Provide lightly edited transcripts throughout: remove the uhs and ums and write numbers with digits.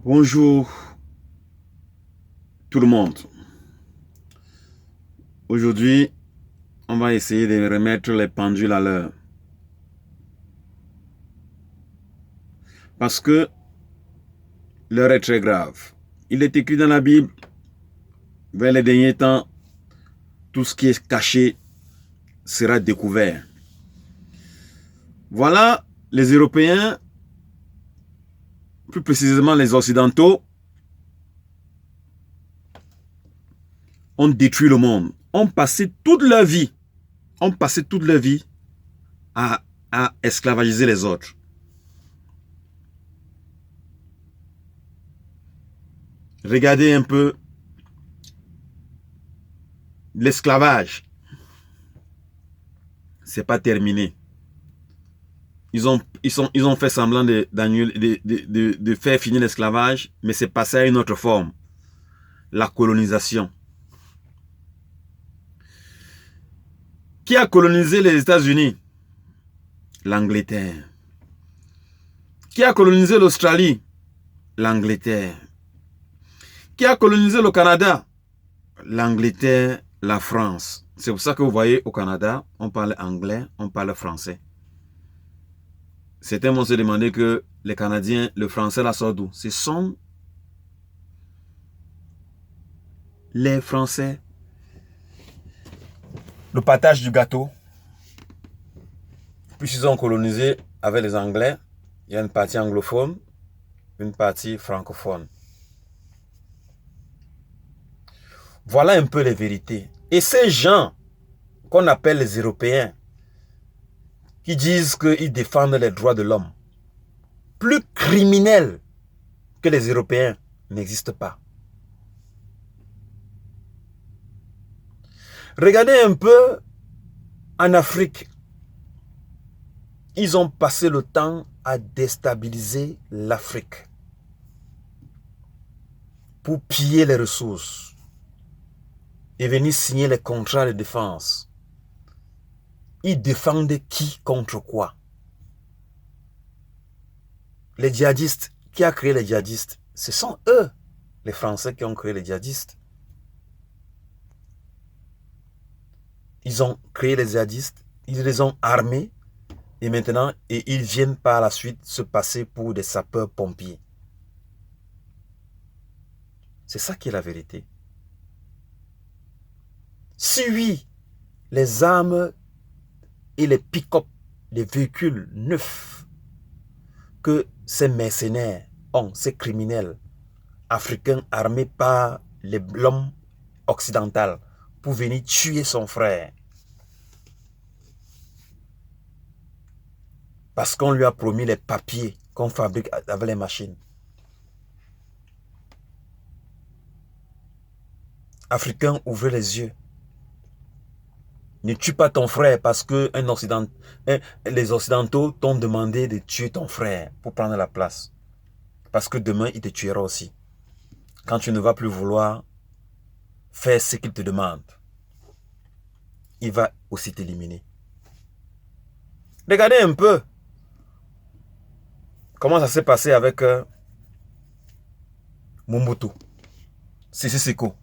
Bonjour tout le monde. Aujourd'hui, on va essayer de remettre les pendules à l'heure. Parce que l'heure est très grave. Il est écrit dans la Bible, vers les derniers temps, tout ce qui est caché sera découvert. Voilà, les Européens, plus précisément les Occidentaux, ont détruit le monde. Ont passé toute leur vie à esclavagiser les autres. Regardez un peu l'esclavage. C'est pas terminé. Ils ont fait semblant de faire finir l'esclavage, mais c'est passé à une autre forme. La colonisation. Qui a colonisé les États-Unis? L'Angleterre. Qui a colonisé l'Australie? L'Angleterre. Qui a colonisé le Canada? L'Angleterre, la France. C'est pour ça que vous voyez au Canada, on parle anglais, on parle français. Certains vont se demander que les Canadiens, le français la sort d'où? Ce sont les Français. Le partage du gâteau. Puisqu'ils ont colonisé avec les Anglais, il y a une partie anglophone, une partie francophone. Voilà un peu les vérités. Et ces gens qu'on appelle les Européens, qui disent qu'ils défendent les droits de l'homme, plus criminels que les Européens n'existent pas. Regardez un peu en Afrique. Ils ont passé le temps à déstabiliser l'Afrique pour piller les ressources et venir signer les contrats de défense. Ils défendent qui contre quoi? Les djihadistes, qui a créé les djihadistes? Ce sont eux, les Français, qui ont créé les djihadistes. Ils ont créé les djihadistes, ils les ont armés, et maintenant, ils viennent par la suite se passer pour des sapeurs-pompiers. C'est ça qui est la vérité. Si oui, les armes et les pick-up, les véhicules neufs que ces mercenaires ont, ces criminels africains armés par l'homme occidental pour venir tuer son frère, parce qu'on lui a promis les papiers qu'on fabrique avec les machines. Africains, ouvrez les yeux. Ne tue pas ton frère parce que les Occidentaux t'ont demandé de tuer ton frère pour prendre la place. Parce que demain, il te tuera aussi. Quand tu ne vas plus vouloir faire ce qu'il te demande, il va aussi t'éliminer. Regardez un peu comment ça s'est passé avec Mobutu Sese Seko,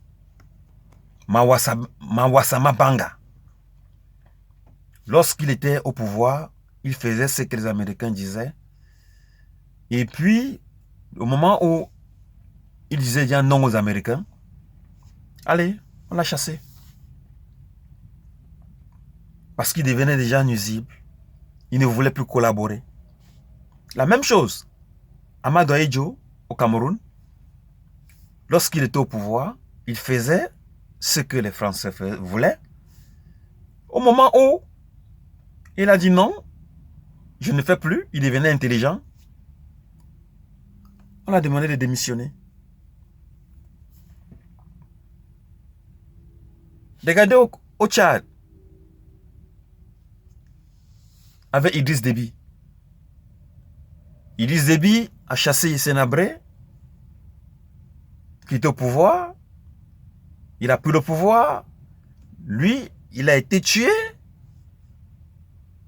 Mawasama Banga. Lorsqu'il était au pouvoir, il faisait ce que les Américains disaient. Et puis, au moment où il disait déjà non aux Américains, allez, on l'a chassé. Parce qu'il devenait déjà nuisible. Il ne voulait plus collaborer. La même chose, Amadou Ahidjo, au Cameroun, lorsqu'il était au pouvoir, il faisait ce que les Français voulaient. Au moment où il a dit non, je ne fais plus, il devenait intelligent, on a demandé de démissionner. Regardez au Tchad, avec Idriss Déby. Idriss Déby a chassé Hissène Habré, qui était au pouvoir. Il a pris le pouvoir. Lui, il a été tué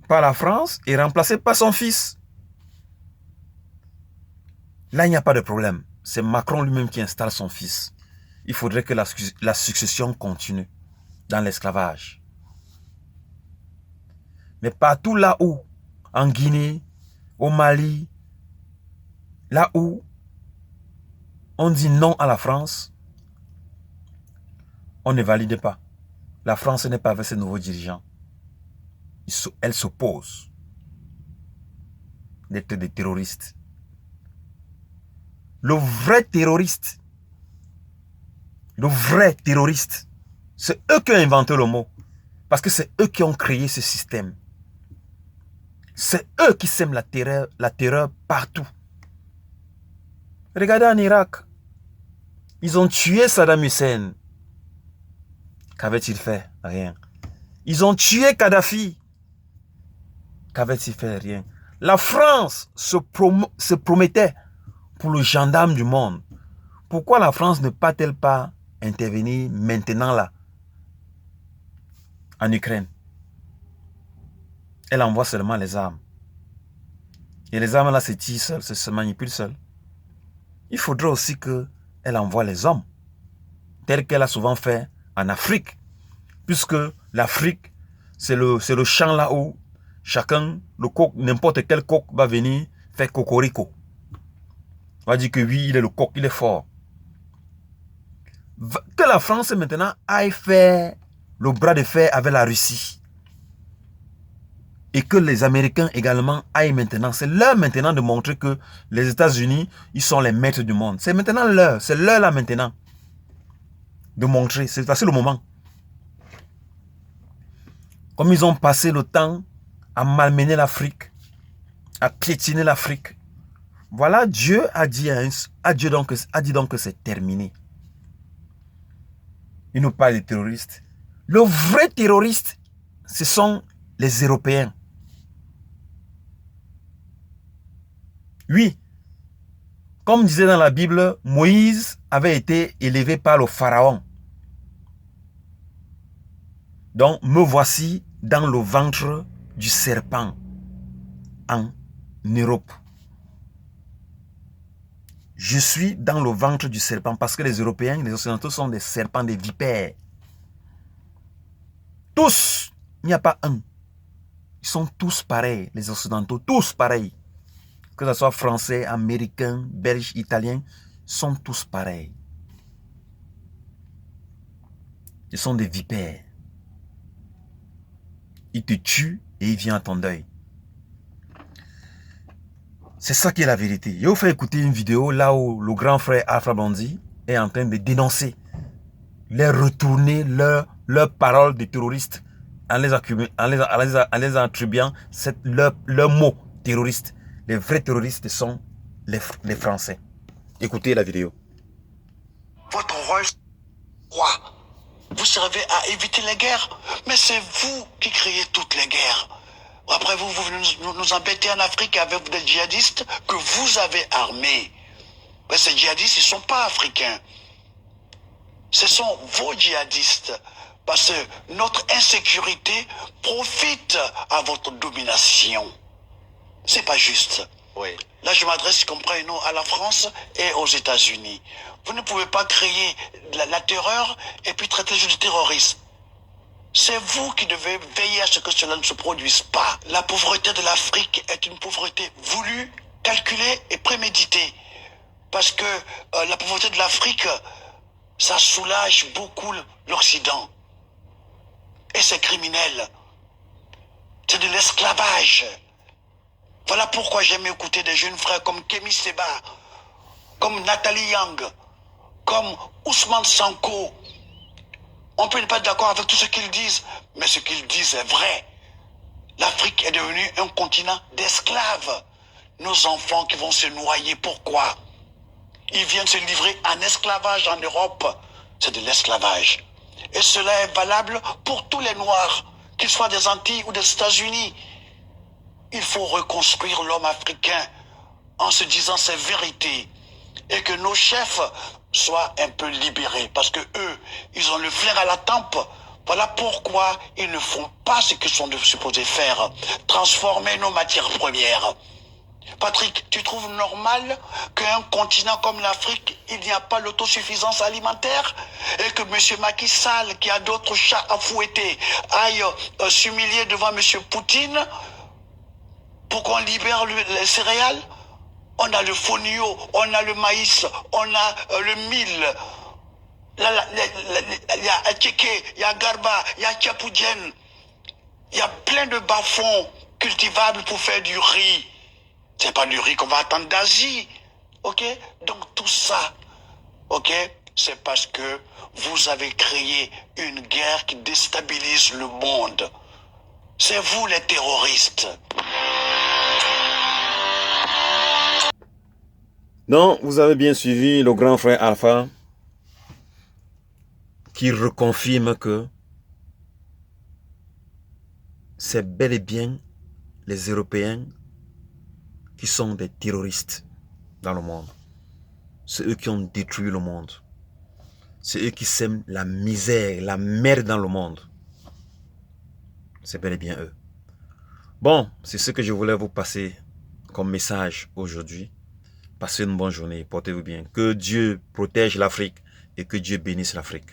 par la France et remplacé par son fils. Là, il n'y a pas de problème. c'est Macron lui-même qui installe son fils. Il faudrait que la succession continue dans l'esclavage. Mais partout là où, en Guinée, au Mali, là où on dit non à la France, on ne valide pas. La France n'est pas avec ses nouveaux dirigeants. Elle s'oppose d'être des terroristes. Le vrai terroriste, c'est eux qui ont inventé le mot. Parce que c'est eux qui ont créé ce système. C'est eux qui sèment la terreur partout. Regardez en Irak. Ils ont tué Saddam Hussein. Qu'avait-il fait? Rien. Ils ont tué Kadhafi. Qu'avait-il fait? Rien. La France se promettait pour le gendarme du monde. Pourquoi la France ne peut-elle pas intervenir maintenant là, en Ukraine? Elle envoie seulement les armes. Et les armes là se tirent seules, se manipulent seules. Il faudrait aussi qu'elle envoie les hommes, tel qu'elle a souvent fait en Afrique. Puisque l'Afrique, c'est le champ là où chacun, le coq, n'importe quel coq va venir faire cocorico. On va dire que oui, il est le coq, il est fort. Que la France maintenant aille faire le bras de fer avec la Russie. Et que les Américains également aillent maintenant. C'est l'heure maintenant de montrer que les États-Unis, ils sont les maîtres du monde. C'est maintenant l'heure. C'est l'heure là maintenant. De montrer. C'est passé le moment. Comme ils ont passé le temps à malmener l'Afrique, à piétiner l'Afrique. Voilà, Dieu a dit donc que c'est terminé. Il nous parle des terroristes. Le vrai terroriste, ce sont les Européens. Oui, comme disait dans la Bible, Moïse avait été élevé par le Pharaon. Donc, me voici dans le ventre du serpent en Europe. Je suis dans le ventre du serpent parce que les Européens, les Occidentaux sont des serpents, des vipères. Tous, il n'y a pas un. Ils sont tous pareils, les Occidentaux, tous pareils. Que ce soit français, américain, belge, italien, sont tous pareils. Ils sont des vipères. Ils te tuent et ils viennent à ton deuil. C'est ça qui est la vérité. Je vais vous faire écouter une vidéo là où le grand frère Alpha Blondy est en train de dénoncer, les retourner leurs paroles de terroristes en les attribuant leur mot terroriste. Les vrais terroristes sont les Français. Écoutez la vidéo. Votre roi, vous servez à éviter les guerres, mais c'est vous qui créez toutes les guerres. Après vous venez nous embêter en Afrique avec des djihadistes que vous avez armés. Mais ces djihadistes, ils ne sont pas africains. Ce sont vos djihadistes. Parce que notre insécurité profite à votre domination. C'est pas juste. Oui. Là, je m'adresse, comprenez-nous, à la France et aux États-Unis. Vous ne pouvez pas créer la terreur et puis traiter de terrorisme. C'est vous qui devez veiller à ce que cela ne se produise pas. La pauvreté de l'Afrique est une pauvreté voulue, calculée et préméditée. Parce que la pauvreté de l'Afrique, ça soulage beaucoup l'Occident. Et c'est criminel. C'est de l'esclavage. Voilà pourquoi j'aime écouter des jeunes frères comme Kémy Séba, comme Nathalie Yang, comme Ousmane Sanko. On peut ne pas être d'accord avec tout ce qu'ils disent, mais ce qu'ils disent est vrai. L'Afrique est devenue un continent d'esclaves. Nos enfants qui vont se noyer, pourquoi? Ils viennent se livrer en esclavage en Europe. C'est de l'esclavage. Et cela est valable pour tous les Noirs, qu'ils soient des Antilles ou des États-Unis. Il faut reconstruire l'homme africain en se disant ses vérités et que nos chefs soient un peu libérés parce que eux, ils ont le flair à la tempe. Voilà pourquoi ils ne font pas ce qu'ils sont supposés faire, transformer nos matières premières. Patrick, tu trouves normal qu'un continent comme l'Afrique, il n'y a pas l'autosuffisance alimentaire et que M. Macky Sall, qui a d'autres chats à fouetter, aille s'humilier devant M. Poutine pour qu'on libère les céréales? On a le fonio, on a le maïs, on a le mil. Il y a Atcheke, il y a Garba, il y a Tchapoudjen. Il y a plein de bas-fonds cultivables pour faire du riz. C'est pas du riz qu'on va attendre d'Asie. Ok? Donc tout ça, ok? C'est parce que vous avez créé une guerre qui déstabilise le monde. C'est vous les terroristes. Donc, vous avez bien suivi le grand frère Alpha qui reconfirme que c'est bel et bien les Européens qui sont des terroristes dans le monde. C'est eux qui ont détruit le monde. C'est eux qui sèment la misère, la merde dans le monde. C'est bel et bien eux. Bon, c'est ce que je voulais vous passer comme message aujourd'hui. Passez une bonne journée, portez-vous bien. Que Dieu protège l'Afrique et que Dieu bénisse l'Afrique.